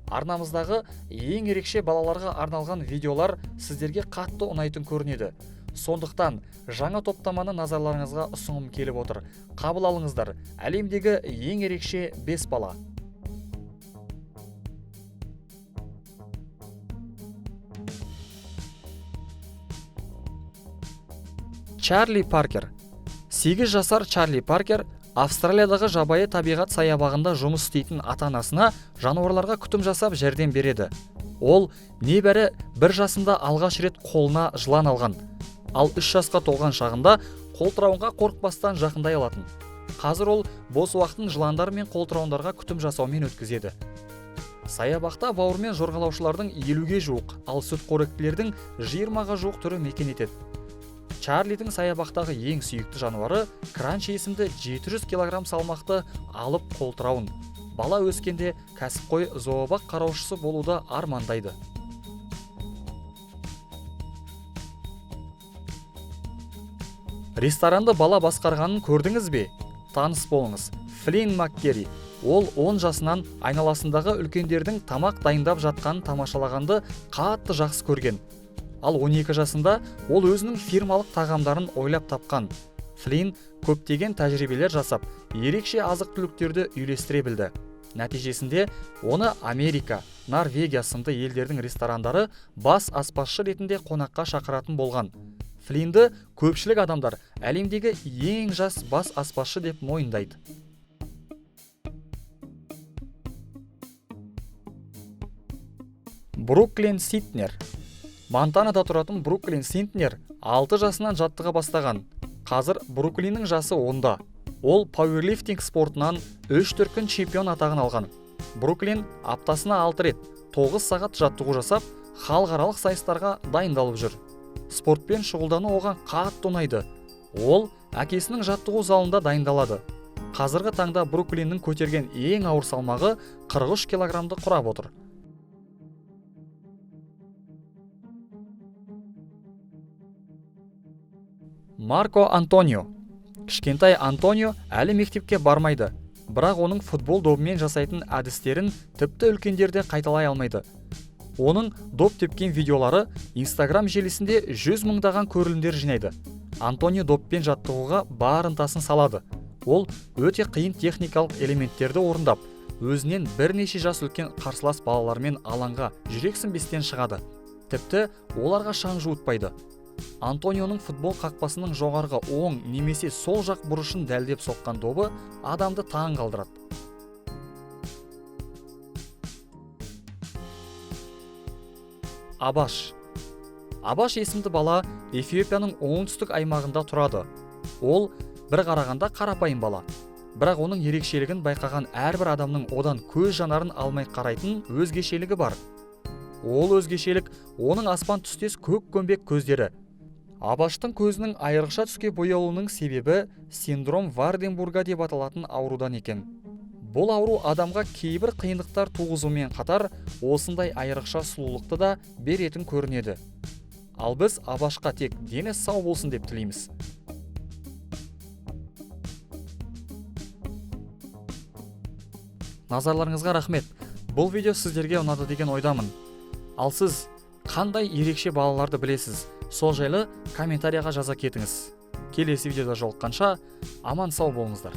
Арнамыздағы ең ерекше балаларға арналған видеолар сіздерге қатты ұнайтын көрінеді. Сондықтан жаңа топтаманы назарларыңызға ұсынғым келіп отыр. Қабыл алыңыздар, әлемдегі ең ерекше 5 бала. Чарли Паркер. 8 жасар Чарли Паркер Австралиядағы жабайы табиғат саябағында жұмыс істейтін ата-анасына жануарларға күтім жасап жәрдем береді. Ол небәрі 1 жасында алғаш рет қолына жылан алған. Ал 3 жасқа толған шағында қолтырауынға қорықпастан жақындай алатын. Қазір ол бос уақытын жыландар мен қолтырауындарға күтім жасаумен өткізеді. Саябақта бауырмен жорғалаушылардың 50-ге жуық, ал сүтқоректілердің 20-ға жуық түрі мекен етеді. Чарлидің саябақтағы ең сүйікті жануары Кранчи есімді 700 кг салмақты алып қолтырауын. Бала өскенде кәсіпқой зообақ қараушысы болуды армандайды. Ресторанды бала басқарғанын көрдіңіз бе? Таныс болыңыз. Флинн Маккери. Ол 10 жасынан айналасындағы үлкендердің тамақ дайындап жатқанын тамашалағанды қатты жақсы көрген. Ал 12 жасында ол өзінің фирмалық тағамдарын ойлап тапқан. Флинн көптеген тәжірибелер жасап, ерекше азық-түліктерді үйлестіре білді. Нәтижесінде оны Америка, Норвегия сынды елдердің ресторандары бас аспазшы ретінде қонаққа шақыратын болған. Флиннді көпшілік адамдар әлемдегі ең жас бас аспазшы деп мойындайды. Бруклин Ситнер. Монтанада тұратын Бруклин Ситнер 6 жасынан жаттыға бастаған. Қазір Бруклиннің жасы 10-да. Ол пауэрлифтинг спортынан 3 дүркін чемпион атағын алған. Бруклин аптасына 6 рет 9 сағат жаттығу жасап, халықаралық сайыстарға дайындалып жүр. Спортпен шұғылдану оған қатты ұнайды. Ол әкесінің жаттығу залында дайындалады. Қазіргі таңда Бруклиннің көтерген ең ауыр салмағы 43 килограммды құрап отыр. Марко Антонио. Кішкентай Антонио әлі мектепке бармайды, бірақ оның футбол добымен жасайтын әдістерін тіпті үлкендерде қайталай алмайды. Оның доп тепкен видеолары Instagram желісінде 100 мыңдаған көрілімдер жинайды. Антонио доппен жаттығуға бар ынтасын салады. Ол өте қиын техникалық элементтерді орындап, өзінен бірнеше жас үлкен қарсылас балалармен алаңға жүрексінбестен шығады. Тіпті оларға шаң жуытпайды. Антонионың футбол қақпасының жоғарғы оң немесе сол жақ бұрышын дәлдеп соққан добы адамды таң қалдырады. Абаш. Абаш есімді бала Эфиопияның оңтүстік аймағында тұрады. Ол бір қарағанда қарапайым бала. Бірақ оның ерекшелігін байқаған әрбір адамның одан көз жанарын алмай қарайтын өзгешелігі бар. Ол өзгешелік оның аспан түстес көк көмбек көздері. Абаштың көзінің айрықша түске бояуының себебі синдром Варденбурга деп аталатын аурудан екен. Бұл ауру адамға кейбір қиындықтар туғызумен қатар, осындай айрықша сұлулықты да беретін көрінеді. Ал біз Абашқа тек дені сау болсын деп тілейміз. Назарларыңызға рахмет. Бұл видео сіздерге ұнады деген ойдамын. Ал сіз қандай ерекше балаларды білесіз? Сол жайлы комментарияға жаза кетіңіз. Келесі видеода жолыққанша аман сау болыңыздар.